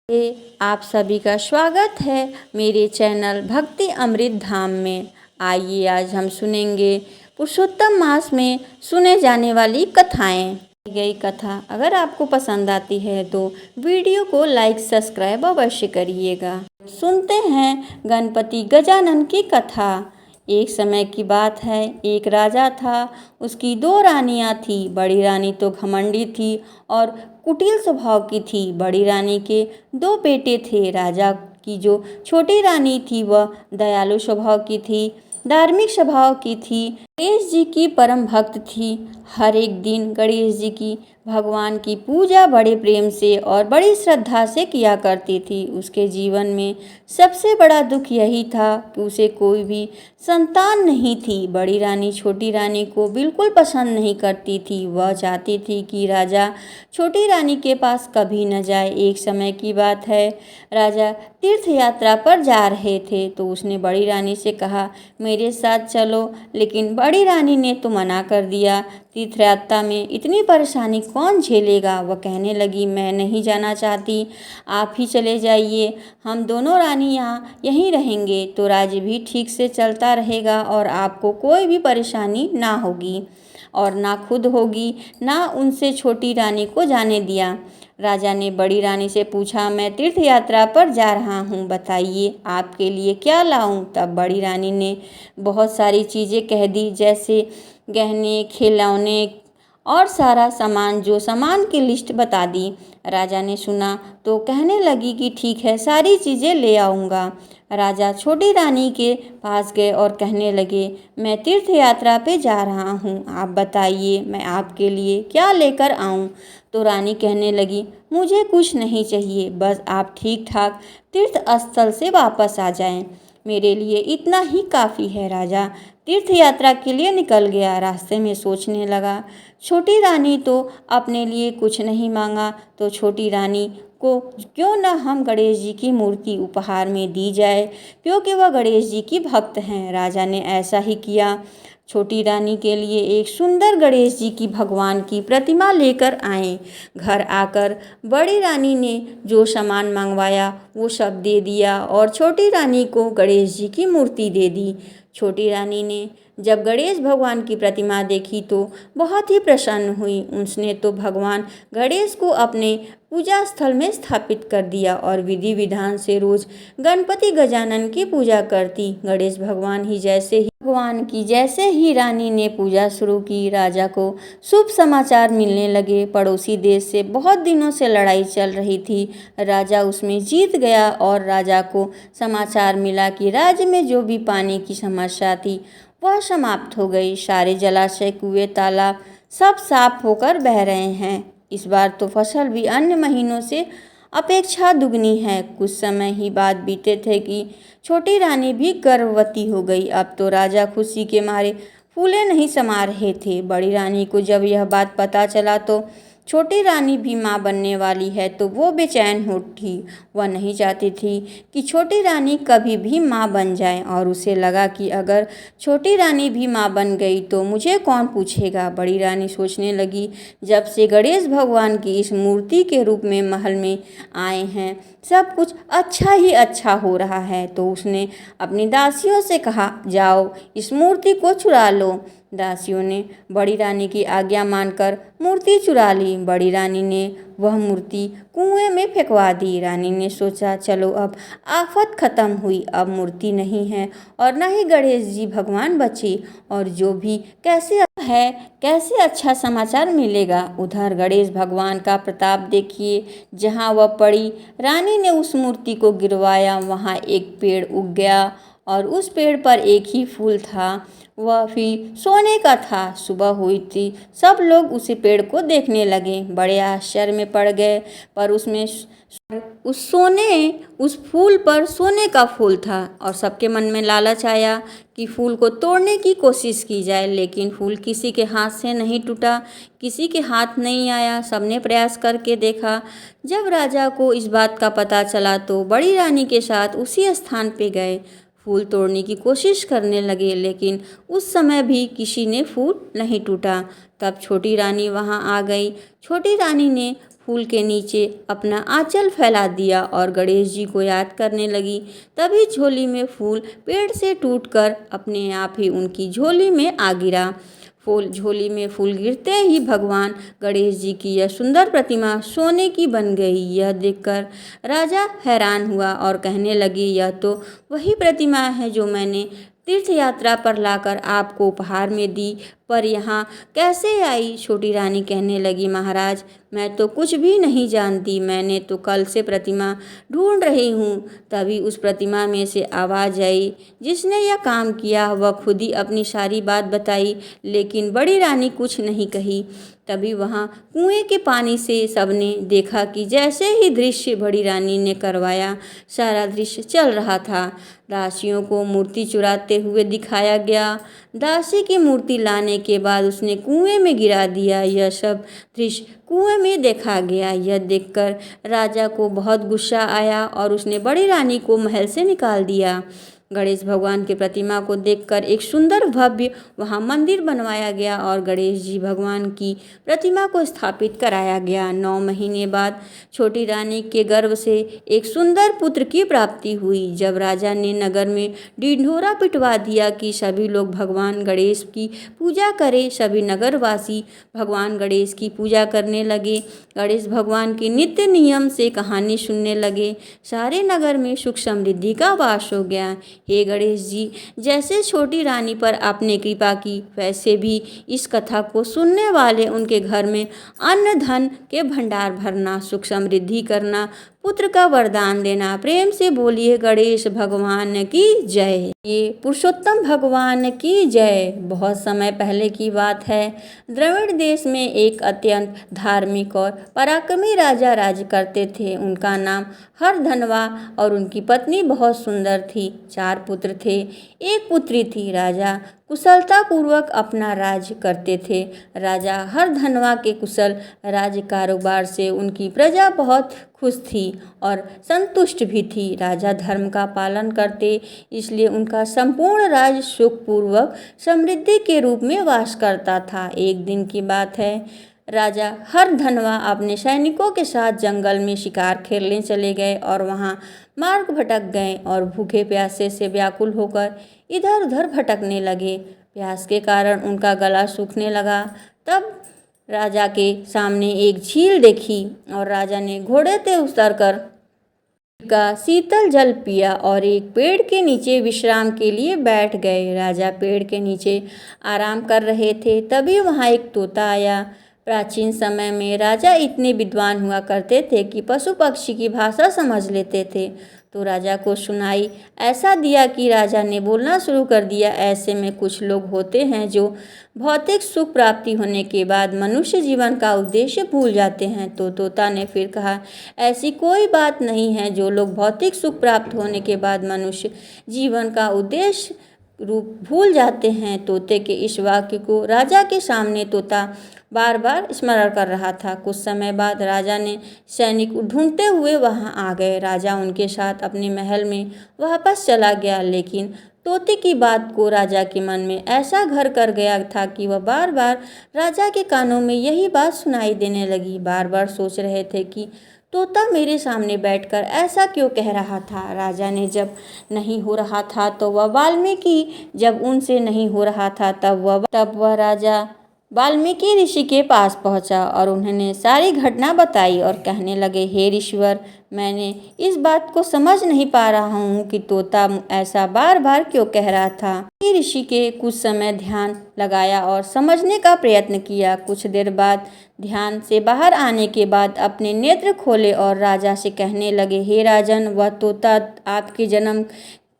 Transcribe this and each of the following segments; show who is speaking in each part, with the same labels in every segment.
Speaker 1: आप सभी का स्वागत है मेरे चैनल भक्ति अमृत धाम में। आइए आज हम सुनेंगे पुरुषोत्तम मास में सुने जाने वाली कथाएं। दी गई कथा अगर आपको पसंद आती है तो वीडियो को लाइक सब्सक्राइब अवश्य करिएगा। सुनते हैं गणपति गजानन की कथा। एक समय की बात है, एक राजा था। उसकी दो रानियां थी। बड़ी रानी तो घमंडी थी और कुटिल स्वभाव की थी। बड़ी रानी के दो बेटे थे। राजा की जो छोटी रानी थी वह दयालु स्वभाव की थी, धार्मिक स्वभाव की थी, गणेश जी की परम भक्त थी। हर एक दिन गणेश जी की भगवान की पूजा बड़े प्रेम से और बड़ी श्रद्धा से किया करती थी। उसके जीवन में सबसे बड़ा दुख यही था कि उसे कोई भी संतान नहीं थी। बड़ी रानी छोटी रानी को बिल्कुल पसंद नहीं करती थी। वह चाहती थी कि राजा छोटी रानी के पास कभी न जाए। एक समय की बात है, राजा तीर्थ यात्रा पर जा रहे थे तो उसने बड़ी रानी से कहा, मेरे साथ चलो। लेकिन बड़ी रानी ने तो मना कर दिया। तीर्थ यात्रा में इतनी परेशानी कौन झेलेगा। वह कहने लगी, मैं नहीं जाना चाहती, आप ही चले जाइए। हम दोनों रानी यहाँ यहीं रहेंगे तो राज्य भी ठीक से चलता रहेगा और आपको कोई भी परेशानी ना होगी और ना खुद होगी। ना उनसे छोटी रानी को जाने दिया। राजा ने बड़ी रानी से पूछा, मैं तीर्थ यात्रा पर जा रहा हूँ, बताइए आपके लिए क्या लाऊं। तब बड़ी रानी ने बहुत सारी चीज़ें कह दी, जैसे गहने, खिलौने और सारा सामान। जो सामान की लिस्ट बता दी। राजा ने सुना तो कहने लगी कि ठीक है, सारी चीज़ें ले आऊँगा। राजा छोटी रानी के पास गए और कहने लगे, मैं तीर्थ यात्रा पे जा रहा हूँ, आप बताइए मैं आपके लिए क्या लेकर आऊँ। तो रानी कहने लगी, मुझे कुछ नहीं चाहिए, बस आप ठीक ठाक तीर्थ स्थल से वापस आ जाएं, मेरे लिए इतना ही काफ़ी है। राजा तीर्थ यात्रा के लिए निकल गया। रास्ते में सोचने लगा, छोटी रानी तो अपने लिए कुछ नहीं मांगा तो छोटी रानी को क्यों न हम गणेश जी की मूर्ति उपहार में दी जाए, क्योंकि वह गणेश जी की भक्त हैं। राजा ने ऐसा ही किया। छोटी रानी के लिए एक सुंदर गणेश जी की भगवान की प्रतिमा लेकर आए। घर आकर बड़ी रानी ने जो सामान मंगवाया वो सब दे दिया और छोटी रानी को गणेश जी की मूर्ति दे दी। छोटी रानी ने जब गणेश भगवान की प्रतिमा देखी तो बहुत ही प्रसन्न हुई। उसने तो भगवान गणेश को अपने पूजा स्थल में स्थापित कर दिया और विधि विधान से रोज गणपति गजानन की पूजा करती। गणेश भगवान की जैसे ही रानी ने पूजा शुरू की, राजा को शुभ समाचार मिलने लगे। पड़ोसी देश से बहुत दिनों से लड़ाई चल रही थी। राजा उसमें जीत गया और राजा को समाचार मिला कि राज्य में जो भी पानी की समस्या थी वह समाप्त हो गई। सारे जलाशय, कुएं, तालाब सब साफ होकर बह रहे हैं। इस बार तो फसल भी अन्य महीनों से अपेक्षा दुगनी है। कुछ समय ही बाद बीते थे कि छोटी रानी भी गर्भवती हो गई। अब तो राजा खुशी के मारे फूले नहीं समा रहे थे। बड़ी रानी को जब यह बात पता चला तो छोटी रानी भी माँ बनने वाली है तो वो बेचैन हो उठी। वह नहीं चाहती थी कि छोटी रानी कभी भी माँ बन जाए और उसे लगा कि अगर छोटी रानी भी माँ बन गई तो मुझे कौन पूछेगा। बड़ी रानी सोचने लगी, जब से गणेश भगवान की इस मूर्ति के रूप में महल में आए हैं सब कुछ अच्छा ही अच्छा हो रहा है। तो उसने अपनी दासियों से कहा, जाओ इस मूर्ति को चुरा लो। दासियों ने बड़ी रानी की आज्ञा मानकर मूर्ति चुरा ली। बड़ी रानी ने वह मूर्ति कुएं में फेंकवा दी। रानी ने सोचा, चलो अब आफत खत्म हुई, अब मूर्ति नहीं है और न ही गणेश जी भगवान बचे और जो भी कैसे अच्छा समाचार मिलेगा। उधर गणेश भगवान का प्रताप देखिए, जहाँ वह पड़ी रानी ने उस मूर्ति को गिरवाया, वहाँ एक पेड़ उग गया और उस पेड़ पर एक ही फूल था, वह भी सोने का था। सुबह हुई थी, सब लोग उसी पेड़ को देखने लगे, बड़े आश्चर्य में पड़ गए। पर उस फूल पर सोने का फूल था और सबके मन में लालच आया कि फूल को तोड़ने की कोशिश की जाए। लेकिन फूल किसी के हाथ से नहीं टूटा, किसी के हाथ नहीं आया। सबने प्रयास करके देखा। जब राजा को इस बात का पता चला तो बड़ी रानी के साथ उसी स्थान पे गए, फूल तोड़ने की कोशिश करने लगे, लेकिन उस समय भी किसी ने फूल नहीं टूटा। तब छोटी रानी वहां आ गई। छोटी रानी ने फूल के नीचे अपना आंचल फैला दिया और गणेश जी को याद करने लगी। तभी झोली में फूल पेड़ से टूटकर अपने आप ही उनकी झोली में आ गिरा। झोली में फूल गिरते ही भगवान गणेश जी की यह सुंदर प्रतिमा सोने की बन गई। यह देखकर राजा हैरान हुआ और कहने लगे, यह तो वही प्रतिमा है जो मैंने तीर्थ यात्रा पर लाकर आपको उपहार में दी, पर यहाँ कैसे आई? छोटी रानी कहने लगी, महाराज मैं तो कुछ भी नहीं जानती, मैंने तो कल से प्रतिमा ढूंढ रही हूँ। तभी उस प्रतिमा में से आवाज़ आई। जिसने यह काम किया वह खुद ही अपनी सारी बात बताई, लेकिन बड़ी रानी कुछ नहीं कही। तभी वहाँ कुएं के पानी से सबने देखा कि जैसे ही दृश्य बड़ी रानी ने करवाया, सारा दृश्य चल रहा था। दासियों को मूर्ति चुराते हुए दिखाया गया। दासी की मूर्ति लाने के बाद उसने कुएं में गिरा दिया। यह सब दृश्य कुएं में देखा गया। यह देखकर राजा को बहुत गुस्सा आया और उसने बड़ी रानी को महल से निकाल दिया। गणेश भगवान की प्रतिमा को देखकर एक सुंदर भव्य वहाँ मंदिर बनवाया गया और गणेश जी भगवान की प्रतिमा को स्थापित कराया गया। 9 महीने बाद छोटी रानी के गर्भ से एक सुंदर पुत्र की प्राप्ति हुई। जब राजा ने नगर में ढिंढोरा पिटवा दिया कि सभी लोग भगवान गणेश की पूजा करें, सभी नगरवासी भगवान गणेश की पूजा करने लगे। गणेश भगवान की नित्य नियम से कहानी सुनने लगे। सारे नगर में सुख समृद्धि का वास हो गया। हे गणेश जी, जैसे छोटी रानी पर आपने कृपा की, वैसे भी इस कथा को सुनने वाले उनके घर में अन्न धन के भंडार भरना, सुख समृद्धि करना, पुत्र का वरदान देना। प्रेम से बोलिए गणेश भगवान की जय। ये पुरुषोत्तम भगवान की जय। बहुत समय पहले की बात है। द्रविड़ देश में एक अत्यंत धार्मिक और पराक्रमी राजा राज्य करते थे। उनका नाम हरधनवा और उनकी पत्नी बहुत सुंदर थी। 4 पुत्र थे, 1 पुत्री थी। राजा कुशलता पूर्वक अपना राज्य करते थे। राजा हरधनवा के कुशल राज्य कारोबार से उनकी प्रजा बहुत खुश थी और संतुष्ट भी थी। राजा धर्म का पालन करते, इसलिए उनका संपूर्ण राज्य सुखपूर्वक समृद्धि के रूप में वास करता था। एक दिन की बात है। राजा हरधनवा अपने सैनिकों के साथ जंगल में शिकार खेलने चले गए और वहाँ मार्ग भटक गए और भूखे प्यासे से व्याकुल होकर इधर उधर भटकने लगे। प्यास के कारण उनका गला सूखने लगा। तब राजा के सामने एक झील देखी और राजा ने घोड़े से उतरकर का शीतल जल पिया और एक पेड़ के नीचे विश्राम के लिए बैठ गए। राजा पेड़ के नीचे आराम कर रहे थे। तभी वहाँ एक तोता आया। प्राचीन समय में राजा इतने विद्वान हुआ करते थे कि पशु पक्षी की भाषा समझ लेते थे। तो राजा को सुनाई ऐसा दिया कि राजा ने बोलना शुरू कर दिया। ऐसे में कुछ लोग होते हैं जो भौतिक सुख प्राप्ति होने के बाद मनुष्य जीवन का उद्देश्य भूल जाते हैं। तो तोता ने फिर कहा, ऐसी कोई बात नहीं है। जो लोग भौतिक सुख प्राप्त होने के बाद मनुष्य जीवन का उद्देश्य रूप भूल जाते हैं। तोते के इस वाक्य को राजा के सामने तोता बार बार स्मरण कर रहा था। कुछ समय बाद राजा ने सैनिक ढूंढते हुए वहां आ गए। राजा उनके साथ अपने महल में वापस चला गया, लेकिन तोते की बात को राजा के मन में ऐसा घर कर गया था कि वह बार बार राजा के कानों में यही बात सुनाई देने लगी। बार बार सोच रहे थे कि तोता मेरे सामने बैठकर ऐसा क्यों कह रहा था। राजा ने जब नहीं हो रहा था तो वह वाल्मीकि, जब उनसे नहीं हो रहा था तब वह राजा वाल्मीकि ऋषि के पास पहुंचा और उन्होंने सारी घटना बताई और कहने लगे, हे ऋषिवर, मैंने इस बात को समझ नहीं पा रहा हूँ कि तोता ऐसा बार बार क्यों कह रहा था। ऋषि के कुछ समय ध्यान लगाया और समझने का प्रयत्न किया। कुछ देर बाद ध्यान से बाहर आने के बाद अपने नेत्र खोले और राजा से कहने लगे, हे राजन, वह तोता आपके जन्म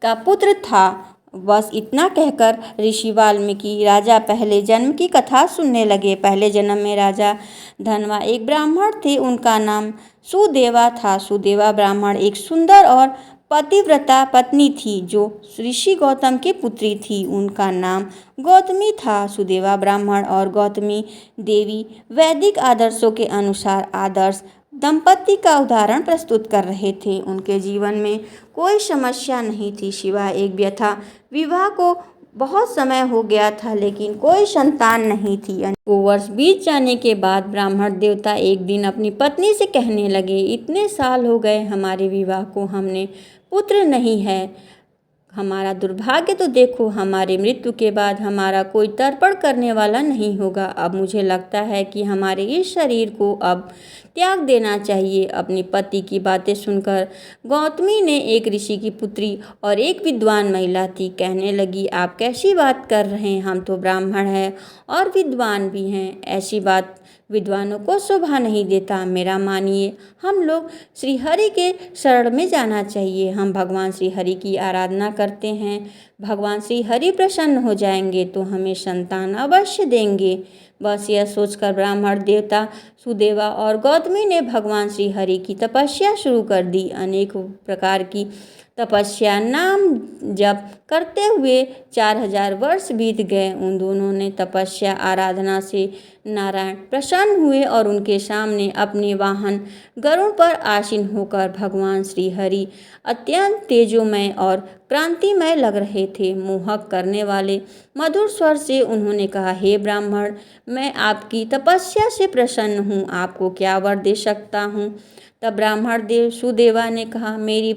Speaker 1: का पुत्र था। बस इतना कहकर ऋषि वाल्मीकि राजा पहले जन्म की कथा सुनने लगे। पहले जन्म में राजा धनवा एक ब्राह्मण थे। उनका नाम सुदेवा था। सुदेवा ब्राह्मण एक सुंदर और पतिव्रता पत्नी थी जो ऋषि गौतम की पुत्री थी। उनका नाम गौतमी था। सुदेवा ब्राह्मण और गौतमी देवी वैदिक आदर्शों के अनुसार आदर्श दंपति का उदाहरण प्रस्तुत कर रहे थे। उनके जीवन में कोई समस्या नहीं थी सिवाय एक व्यथा। विवाह को बहुत समय हो गया था लेकिन कोई संतान नहीं थी। अनेकों वर्ष बीत जाने के बाद ब्राह्मण देवता एक दिन अपनी पत्नी से कहने लगे, इतने साल हो गए हमारे विवाह को, हमने पुत्र नहीं है। हमारा दुर्भाग्य तो देखो, हमारे मृत्यु के बाद हमारा कोई तर्पण करने वाला नहीं होगा। अब मुझे लगता है कि हमारे इस शरीर को अब त्याग देना चाहिए। अपनी पति की बातें सुनकर गौतमी ने एक ऋषि की पुत्री और एक विद्वान महिला थी, कहने लगी, आप कैसी बात कर रहे हैं? हम तो ब्राह्मण हैं और विद्वान भी हैं। ऐसी बात विद्वानों को शोभा नहीं देता। मेरा मानिए, हम लोग श्री हरि के शरण में जाना चाहिए। हम भगवान श्री हरि की आराधना करते हैं। भगवान श्री हरि प्रसन्न हो जाएंगे तो हमें संतान अवश्य देंगे। बस यह सोचकर ब्राह्मण देवता सुदेवा और गौतमी ने भगवान श्री हरि की तपस्या शुरू कर दी। अनेक प्रकार की तपस्या नाम जप करते हुए 4000 वर्ष बीत गए। उन दोनों ने तपस्या आराधना से नारायण प्रसन्न हुए और उनके सामने अपने वाहन गरुड़ पर आसीन होकर भगवान श्री हरि अत्यंत तेजोमय और क्रांतिमय लग रहे थे। मोहक करने वाले मधुर स्वर से उन्होंने कहा, हे ब्राह्मण, मैं आपकी तपस्या से प्रसन्न हूँ, आपको क्या वर दे सकता हूँ? तब ब्राह्मण देव सुदेवा ने कहा, मेरे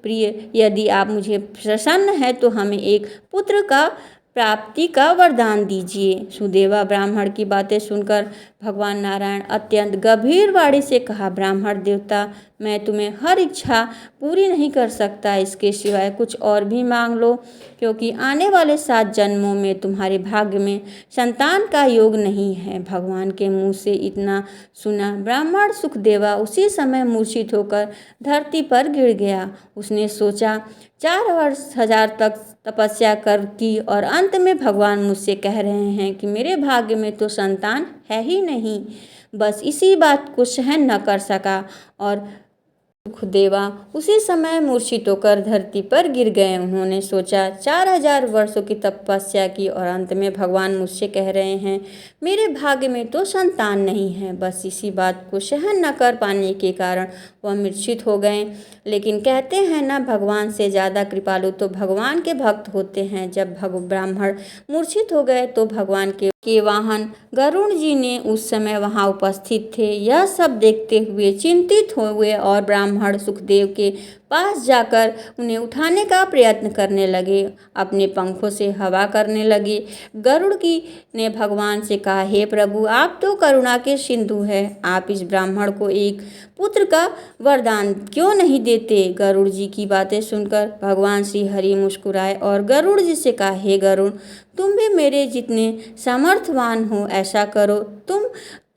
Speaker 1: प्रिय, यदि आप मुझे प्रसन्न है तो हमें एक पुत्र का प्राप्ति का वरदान दीजिए। सुदेवा ब्राह्मण की बातें सुनकर भगवान नारायण अत्यंत गंभीर वाणी से कहा, ब्राह्मण देवता, मैं तुम्हें हर इच्छा पूरी नहीं कर सकता, इसके सिवाय कुछ और भी मांग लो, क्योंकि आने वाले 7 जन्मों में तुम्हारे भाग्य में संतान का योग नहीं है। भगवान के मुंह से इतना सुना ब्राह्मण सुखदेवा उसी समय मूर्छित होकर धरती पर गिर गया। उसने सोचा, 4000 तक तपस्या कर की और अंत में भगवान मुझसे कह रहे हैं कि मेरे भाग्य में तो संतान है ही नहीं। बस इसी बात को सहन न कर सका और सुखदेवा उसी समय मूर्छित होकर धरती पर गिर गए। उन्होंने सोचा, 4000 वर्षों की तपस्या की और अंत में भगवान मुझसे कह रहे हैं मेरे भाग्य में तो संतान नहीं है। बस इसी बात को सहन न कर पाने के कारण वह मूर्छित हो गए। लेकिन कहते हैं ना, भगवान से ज़्यादा कृपालु तो भगवान के भक्त होते हैं। जब ब्राह्मण मूर्छित हो गए तो भगवान के वाहन गरुड़ जी ने उस समय वहां उपस्थित थे। यह सब देखते हुए चिंतित हुए और ब्राह्मण सुखदेव के पास जाकर उन्हें उठाने का प्रयत्न करने लगे, अपने पंखों से हवा करने लगे। गरुड़ की ने भगवान से कहा, हे प्रभु, आप तो करुणा के सिंधु हैं, आप इस ब्राह्मण को एक पुत्र का वरदान क्यों नहीं देते? गरुड़ जी की बातें सुनकर भगवान श्री हरि मुस्कुराए और गरुड़ जी से कहा, हे गरुड़, तुम भी मेरे जितने सामर्थ्यवान हो, ऐसा करो, तुम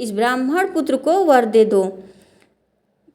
Speaker 1: इस ब्राह्मण पुत्र को वर दे दो।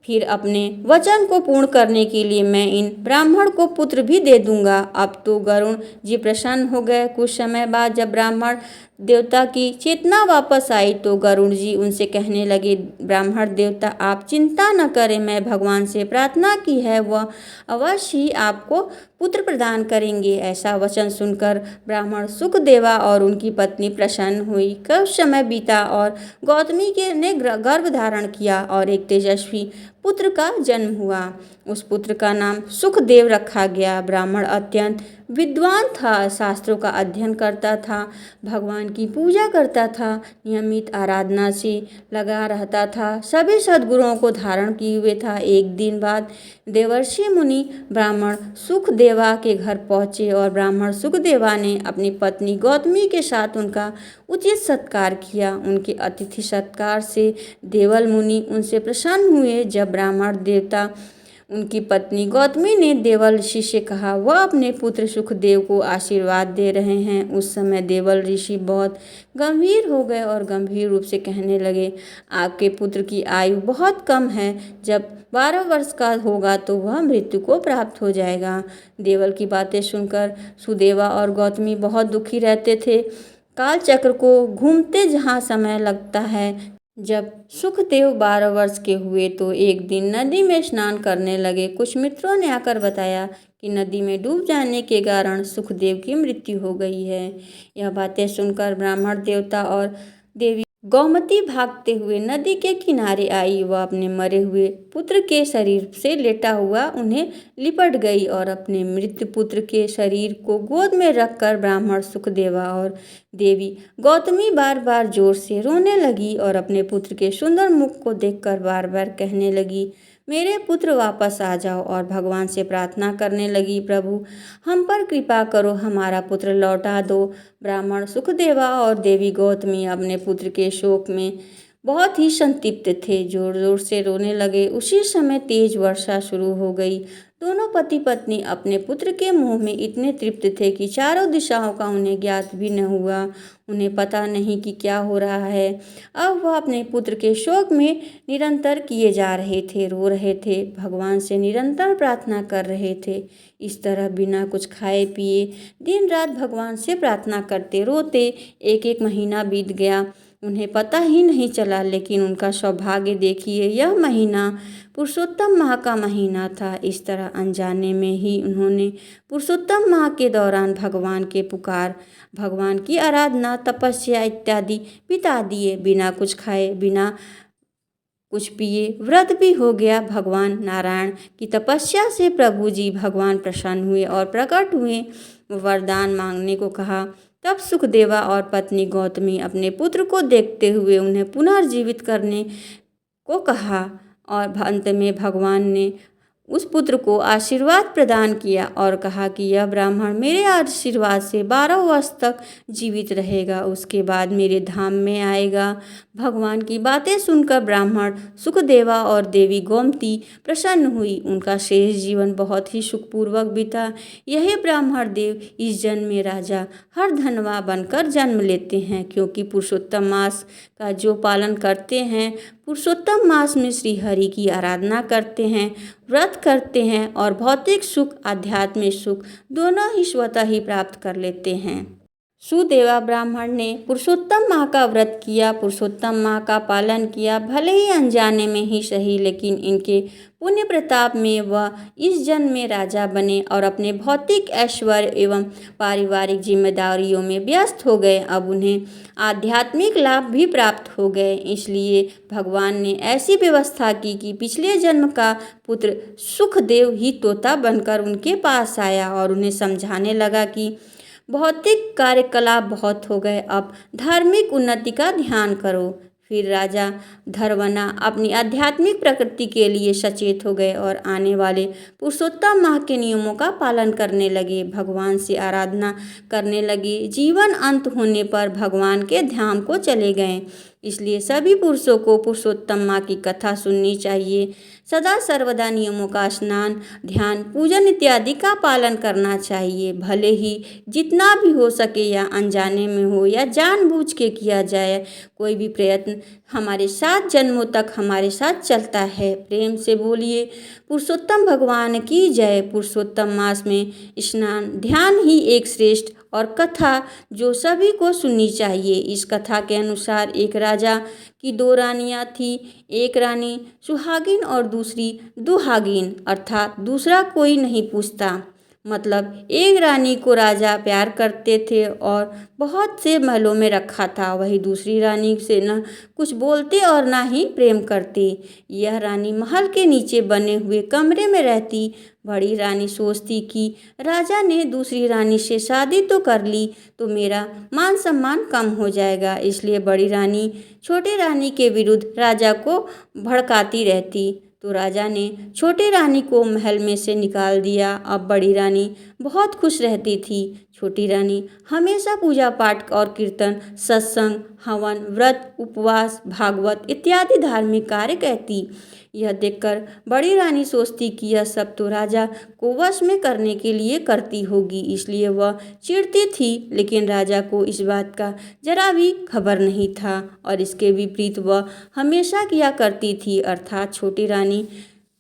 Speaker 1: फिर अपने वचन को पूर्ण करने के लिए मैं इन ब्राह्मण को पुत्र भी दे दूंगा। अब तो गरुड़ जी प्रसन्न हो गए। कुछ समय बाद जब ब्राह्मण देवता की चेतना वापस आई तो गरुड़ जी उनसे कहने लगे, ब्राह्मण देवता, आप चिंता न करें, मैं भगवान से प्रार्थना की है, वह अवश्य ही आपको पुत्र प्रदान करेंगे। ऐसा वचन सुनकर ब्राह्मण सुखदेवा और उनकी पत्नी प्रसन्न हुई। कुछ समय बीता और गौतमी ने गर्भ धारण किया और एक तेजस्वी पुत्र का जन्म हुआ। उस पुत्र का नाम सुखदेव रखा गया। ब्राह्मण अत्यंत विद्वान था, शास्त्रों का अध्ययन करता था, भगवान की पूजा करता था, नियमित आराधना से लगा रहता था, सभी सद्गुणों को धारण किए हुए था। एक दिन बाद देवर्षि मुनि ब्राह्मण सुखदेवा के घर पहुँचे और ब्राह्मण सुखदेवा ने अपनी पत्नी गौतमी के साथ उनका उचित सत्कार किया। उनके अतिथि सत्कार से देवल मुनि उनसे प्रसन्न हुए। जब ब्राह्मण देवता उनकी पत्नी गौतमी ने देवल ऋषि से कहा वह अपने पुत्र सुखदेव को आशीर्वाद दे रहे हैं, उस समय देवल ऋषि बहुत गंभीर हो गए और गंभीर रूप से कहने लगे, आपके पुत्र की आयु बहुत कम है, जब 12 वर्ष का होगा तो वह मृत्यु को प्राप्त हो जाएगा। देवल की बातें सुनकर सुदेवा और गौतमी बहुत दुखी रहते थे। काल चक्र को घूमते जहाँ समय लगता है। जब सुखदेव 12 वर्ष के हुए तो एक दिन नदी में स्नान करने लगे। कुछ मित्रों ने आकर बताया कि नदी में डूब जाने के कारण सुखदेव की मृत्यु हो गई है। यह बातें सुनकर ब्राह्मण देवता और देवी गोमती भागते हुए नदी के किनारे आई। वह अपने मरे हुए पुत्र के शरीर से लेटा हुआ उन्हें लिपट गई और अपने मृत पुत्र के शरीर को गोद में रखकर ब्राह्मण सुखदेवा और देवी गौतमी बार बार जोर से रोने लगी और अपने पुत्र के सुंदर मुख को देखकर बार बार कहने लगी, मेरे पुत्र वापस आ जाओ। और भगवान से प्रार्थना करने लगी, प्रभु हम पर कृपा करो, हमारा पुत्र लौटा दो। ब्राह्मण सुखदेवा और देवी गौतमी अपने पुत्र के शोक में बहुत ही संतप्त थे, जोर जोर से रोने लगे। उसी समय तेज वर्षा शुरू हो गई। दोनों पति पत्नी अपने पुत्र के मुंह में इतने तृप्त थे कि चारों दिशाओं का उन्हें ज्ञात भी न हुआ। उन्हें पता नहीं कि क्या हो रहा है। अब वह अपने पुत्र के शोक में निरंतर किए जा रहे थे, रो रहे थे, भगवान से निरंतर प्रार्थना कर रहे थे। इस तरह बिना कुछ खाए पिए दिन रात भगवान से प्रार्थना करते रोते एक एक महीना बीत गया। उन्हें पता ही नहीं चला, लेकिन उनका सौभाग्य देखिए, यह महीना पुरुषोत्तम माह का महीना था। इस तरह अनजाने में ही उन्होंने पुरुषोत्तम माह के दौरान भगवान के पुकार, भगवान की आराधना, तपस्या इत्यादि बिता दिए। बिना कुछ खाए, बिना कुछ पिए व्रत भी हो गया। भगवान नारायण की तपस्या से प्रभु जी भगवान प्रसन्न हुए और प्रकट हुए, वरदान मांगने को कहा। तब सुखदेवा और पत्नी गौतमी अपने पुत्र को देखते हुए उन्हें पुनर्जीवित करने को कहा और अंत में भगवान ने उस पुत्र को आशीर्वाद प्रदान किया और कहा कि यह ब्राह्मण मेरे आशीर्वाद से 12 वर्ष तक जीवित रहेगा, उसके बाद मेरे धाम में आएगा। भगवान की बातें सुनकर ब्राह्मण सुखदेवा और देवी गोमती प्रसन्न हुई। उनका शेष जीवन बहुत ही सुखपूर्वक बीता। यही ब्राह्मण देव इस जन्म में राजा हरधनवा बनकर जन्म लेते हैं, क्योंकि पुरुषोत्तम मास का जो पालन करते हैं, पुरुषोत्तम मास में श्री हरि की आराधना करते हैं, व्रत करते हैं और भौतिक सुख आध्यात्मिक सुख दोनों ही स्वतः ही प्राप्त कर लेते हैं। सुदेवा ब्राह्मण ने पुरुषोत्तम माह का व्रत किया, पुरुषोत्तम माह का पालन किया, भले ही अनजाने में ही सही, लेकिन इनके पुण्य प्रताप में वह इस जन्म में राजा बने और अपने भौतिक ऐश्वर्य एवं पारिवारिक जिम्मेदारियों में व्यस्त हो गए। अब उन्हें आध्यात्मिक लाभ भी प्राप्त हो गए। इसलिए भगवान ने ऐसी व्यवस्था की कि पिछले जन्म का पुत्र सुखदेव ही तोता बनकर उनके पास आया और उन्हें समझाने लगा कि भौतिक कार्यकलाप बहुत हो गए, अब धार्मिक उन्नति का ध्यान करो। फिर राजा धरवना अपनी आध्यात्मिक प्रकृति के लिए सचेत हो गए और आने वाले पुरुषोत्तम माह के नियमों का पालन करने लगे, भगवान से आराधना करने लगे। जीवन अंत होने पर भगवान के धाम को चले गए। इसलिए सभी पुरुषों को पुरुषोत्तम माह की कथा सुननी चाहिए। सदा सर्वदा नियमों का स्नान, ध्यान, पूजन इत्यादि का पालन करना चाहिए। भले ही जितना भी हो सके, या अनजाने में हो या जानबूझ के किया जाए, कोई भी प्रयत्न हमारे 7 जन्मों तक हमारे साथ चलता है। प्रेम से बोलिए पुरुषोत्तम भगवान की जय। पुरुषोत्तम मास में स्नान, ध्यान ही एक श्रेष्ठ और कथा जो सभी को सुननी चाहिए। इस कथा के अनुसार एक राजा की 2 रानियां थी। एक रानी सुहागिन और दूसरी दुहागिन, अर्थात दूसरा कोई नहीं पूछता। मतलब एक रानी को राजा प्यार करते थे और बहुत से महलों में रखा था, वही दूसरी रानी से न कुछ बोलते और ना ही प्रेम करते। यह रानी महल के नीचे बने हुए कमरे में रहती। बड़ी रानी सोचती कि राजा ने दूसरी रानी से शादी तो कर ली तो मेरा मान सम्मान कम हो जाएगा, इसलिए बड़ी रानी छोटी रानी के विरुद्ध राजा को भड़काती रहती। तो राजा ने छोटी रानी को महल में से निकाल दिया। अब बड़ी रानी बहुत खुश रहती थी। छोटी रानी हमेशा पूजा पाठ और कीर्तन, सत्संग, हवन, व्रत, उपवास, भागवत इत्यादि धार्मिक कार्य करती। यह देखकर बड़ी रानी सोचती कि यह सब तो राजा को वश में करने के लिए करती होगी, इसलिए वह चिढ़ती थी। लेकिन राजा को इस बात का जरा भी खबर नहीं था और इसके विपरीत वह हमेशा किया करती थी, अर्थात छोटी रानी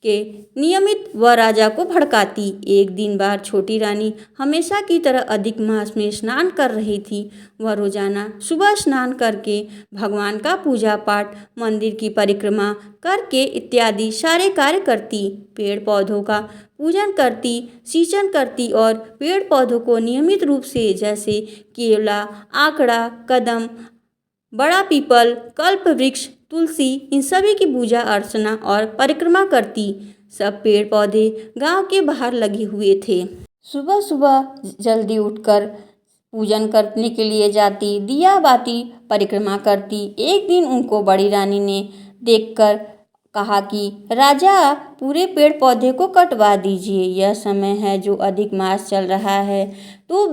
Speaker 1: के नियमित वह राजा को भड़काती। एक दिन बार छोटी रानी हमेशा की तरह अधिक मास में स्नान कर रही थी। वह रोजाना सुबह स्नान करके भगवान का पूजा पाठ, मंदिर की परिक्रमा करके इत्यादि सारे कार्य करती। पेड़ पौधों का पूजन करती, सिंचन करती और पेड़ पौधों को नियमित रूप से, जैसे केला, आकड़ा, कदम, बड़ा पीपल, कल्प वृक्ष, तुलसी, इन सभी की पूजा अर्चना और परिक्रमा करती। सब पेड़ पौधे गांव के बाहर लगे हुए थे। सुबह सुबह जल्दी उठकर पूजन करने के लिए जाती, दिया बाती परिक्रमा करती। एक दिन उनको बड़ी रानी ने देखकर कहा कि राजा, पूरे पेड़ पौधे को कटवा दीजिए। यह समय है जो अधिक मास चल रहा है, तो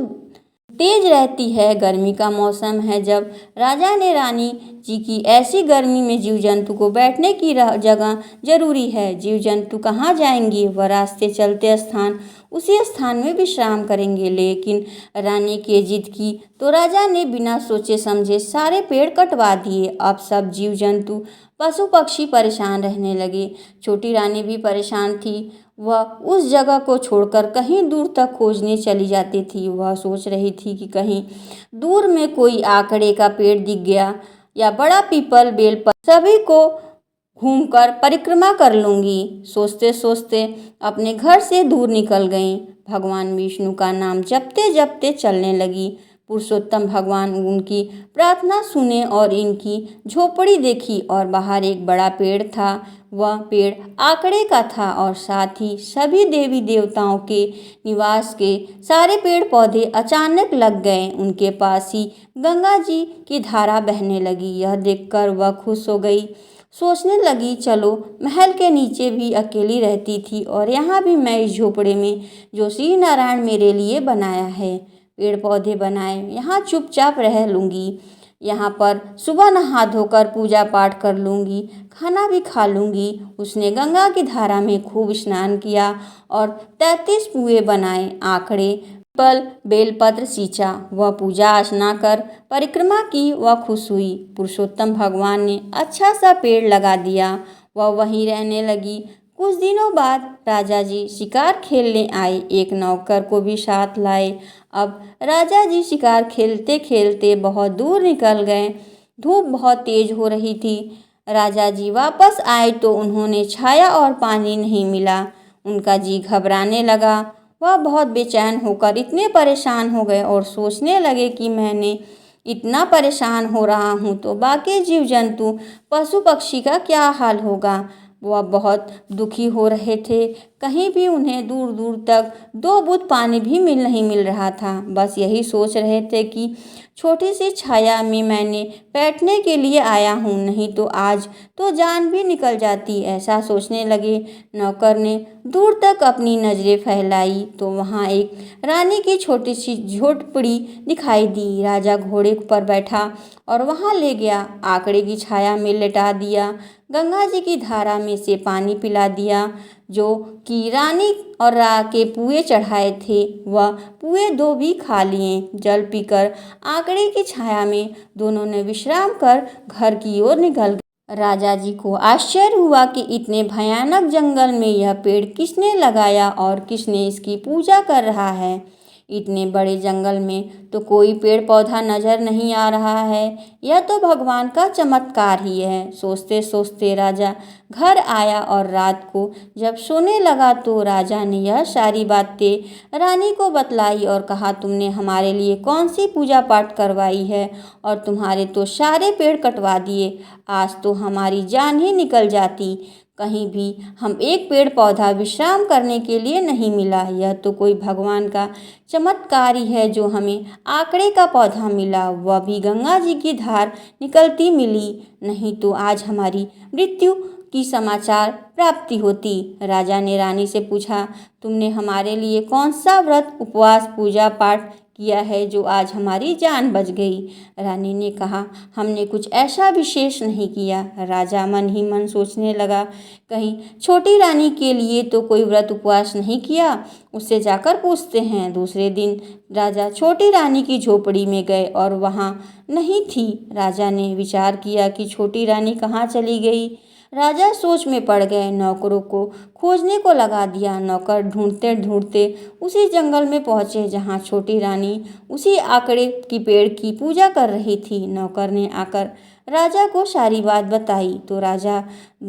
Speaker 1: तेज रहती है, गर्मी का मौसम है। जब राजा ने रानी जी की ऐसी गर्मी में जीव जंतु को बैठने की जगह जरूरी है, जीव जंतु कहाँ जाएंगे, वह रास्ते चलते स्थान उसी स्थान में विश्राम करेंगे। लेकिन रानी की जिद की तो राजा ने बिना सोचे समझे सारे पेड़ कटवा दिए। अब सब जीव जंतु पशु पक्षी परेशान रहने लगे। छोटी रानी भी परेशान थी। वह उस जगह को छोड़कर कहीं दूर तक खोजने चली जाती थी। वह सोच रही थी कि कहीं दूर में कोई आकड़े का पेड़ दिख गया या बड़ा पीपल, बेल पर सभी को घूमकर परिक्रमा कर लूंगी। सोचते सोचते अपने घर से दूर निकल गईं। भगवान विष्णु का नाम जपते जपते चलने लगी। पुरुषोत्तम भगवान उनकी प्रार्थना सुने और इनकी झोपड़ी देखी और बाहर एक बड़ा पेड़ था। वह पेड़ आकड़े का था और साथ ही सभी देवी देवताओं के निवास के सारे पेड़ पौधे अचानक लग गए। उनके पास ही गंगा जी की धारा बहने लगी। यह देखकर वह खुश हो गई। सोचने लगी, चलो महल के नीचे भी अकेली रहती थी और यहाँ भी मैं इस झोपड़े में जो श्री नारायण मेरे लिए बनाया है, पेड़ पौधे बनाए, यहाँ चुपचाप रह लूँगी। यहाँ पर सुबह नहा धोकर पूजा पाठ कर लूँगी, खाना भी खा लूँगी। उसने गंगा की धारा में खूब स्नान किया और 33 कुएँ बनाए, आंकड़े, पीपल, बेलपत्र सींचा। वह पूजा अर्चना कर परिक्रमा की। वह खुश हुई। पुरुषोत्तम भगवान ने अच्छा सा पेड़ लगा दिया। वह वहीं रहने लगी। कुछ दिनों बाद राजा जी शिकार खेलने आए। एक नौकर को भी साथ लाए। अब राजा जी शिकार खेलते खेलते बहुत दूर निकल गए। धूप बहुत तेज हो रही थी। राजा जी वापस आए तो उन्होंने छाया और पानी नहीं मिला। उनका जी घबराने लगा। वह बहुत बेचैन होकर इतने परेशान हो गए और सोचने लगे कि मैंने इतना परेशान हो रहा हूँ तो बाकी जीव जंतु पशु पक्षी का क्या हाल होगा। वह बहुत दुखी हो रहे थे। कहीं भी उन्हें दूर दूर तक 2 बूंद पानी भी नहीं मिल रहा था। बस यही सोच रहे थे कि छोटी सी छाया में मैंने बैठने के लिए आया हूँ, नहीं तो आज तो जान भी निकल जाती। ऐसा सोचने लगे। नौकर ने दूर तक अपनी नज़रें फैलाई तो वहाँ एक रानी की छोटी सी झोपड़ी दिखाई दी। राजा घोड़े पर बैठा और वहाँ ले गया। आकड़े की छाया में लेटा दिया। गंगा जी की धारा में से पानी पिला दिया जो कि रानी और के पुए चढ़ाए थे। वह पुए 2 भी खा लिए। जल पीकर आकड़े की छाया में दोनों ने विश्राम कर घर की ओर निकल गए। राजा जी को आश्चर्य हुआ कि इतने भयानक जंगल में यह पेड़ किसने लगाया और किसने इसकी पूजा कर रहा है। इतने बड़े जंगल में तो कोई पेड़ पौधा नजर नहीं आ रहा है। यह तो भगवान का चमत्कार ही है। सोचते सोचते राजा घर आया और रात को जब सोने लगा तो राजा ने यह सारी बातें रानी को बतलाई और कहा, तुमने हमारे लिए कौन सी पूजा पाठ करवाई है और तुम्हारे तो सारे पेड़ कटवा दिए। आज तो हमारी जान ही निकल जाती। कहीं भी हम एक पेड़ पौधा विश्राम करने के लिए नहीं मिला। यह तो कोई भगवान का चमत्कार ही है जो हमें आकड़े का पौधा मिला, वह भी गंगा जी की धार निकलती मिली, नहीं तो आज हमारी मृत्यु की समाचार प्राप्ति होती। राजा ने रानी से पूछा, तुमने हमारे लिए कौन सा व्रत, उपवास, पूजा पाठ किया है जो आज हमारी जान बच गई। रानी ने कहा, हमने कुछ ऐसा विशेष नहीं किया। राजा मन ही मन सोचने लगा, कहीं छोटी रानी के लिए तो कोई व्रत उपवास नहीं किया। उससे जाकर पूछते हैं। दूसरे दिन राजा छोटी रानी की झोपड़ी में गए और वहाँ नहीं थी। राजा ने विचार किया कि छोटी रानी कहाँ चली गई। राजा सोच में पड़ गए। नौकरों को खोजने को लगा दिया। नौकर ढूंढते ढूंढते उसी जंगल में पहुँचे जहाँ छोटी रानी उसी आकड़े की पेड़ की पूजा कर रही थी। नौकर ने आकर राजा को सारी बात बताई तो राजा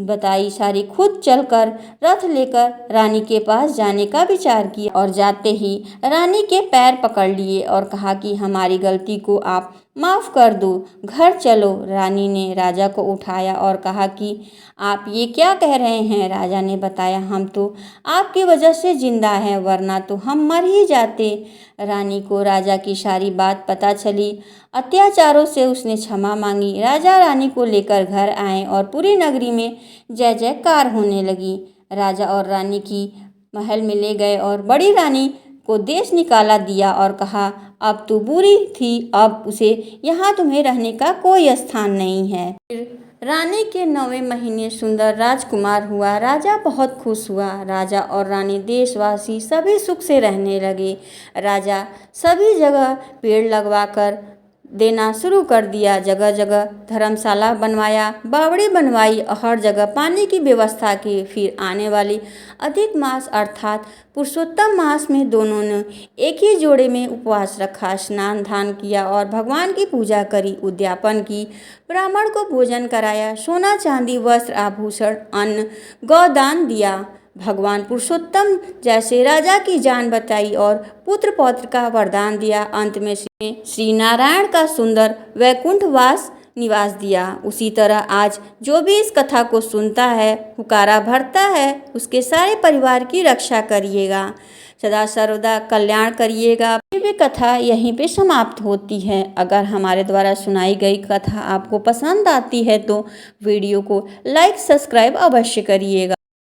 Speaker 1: बताई सारी खुद चलकर रथ लेकर रानी के पास जाने का विचार किया और जाते ही रानी के पैर पकड़ लिए और कहा कि हमारी गलती को आप माफ़ कर दो, घर चलो। रानी ने राजा को उठाया और कहा कि आप ये क्या कह रहे हैं। राजा ने बताया हम तो आपकी वजह से जिंदा हैं, वरना तो हम मर ही जाते। रानी को राजा की सारी बात पता चली। अत्याचारों से उसने क्षमा मांगी। राजा रानी को लेकर घर आए और पूरी नगरी में जय जयकार होने लगी। राजा और रानी की महल में ले गए और बड़ी रानी को देश निकाला दिया और कहा अब तू बुरी थी, अब उसे यहाँ तुम्हें रहने का कोई स्थान नहीं है। फिर रानी के 9वें महीने सुंदर राजकुमार हुआ। राजा बहुत खुश हुआ। राजा और रानी देशवासी सभी सुख से रहने लगे। राजा सभी जगह पेड़ लगवाकर देना शुरू कर दिया। जगह जगह धर्मशाला बनवाया, बावड़ी बनवाई और हर जगह पानी की व्यवस्था की। फिर आने वाली अधिक मास अर्थात पुरुषोत्तम मास में दोनों ने एक ही जोड़े में उपवास रखा, स्नान दान किया और भगवान की पूजा करी, उद्यापन की, ब्राह्मण को भोजन कराया, सोना चांदी वस्त्र आभूषण अन्न गौदान दिया। भगवान पुरुषोत्तम जैसे राजा की जान बचाई और पुत्र पौत्र का वरदान दिया। अंत में श्री नारायण का सुंदर वैकुंठवास निवास दिया। उसी तरह आज जो भी इस कथा को सुनता है, हुकारा भरता है, उसके सारे परिवार की रक्षा करिएगा, सदा सर्वदा कल्याण करिएगा। ये कथा यहीं पे समाप्त होती है। अगर हमारे द्वारा सुनाई गई कथा आपको पसंद आती है तो वीडियो को लाइक सब्सक्राइब अवश्य करिएगा।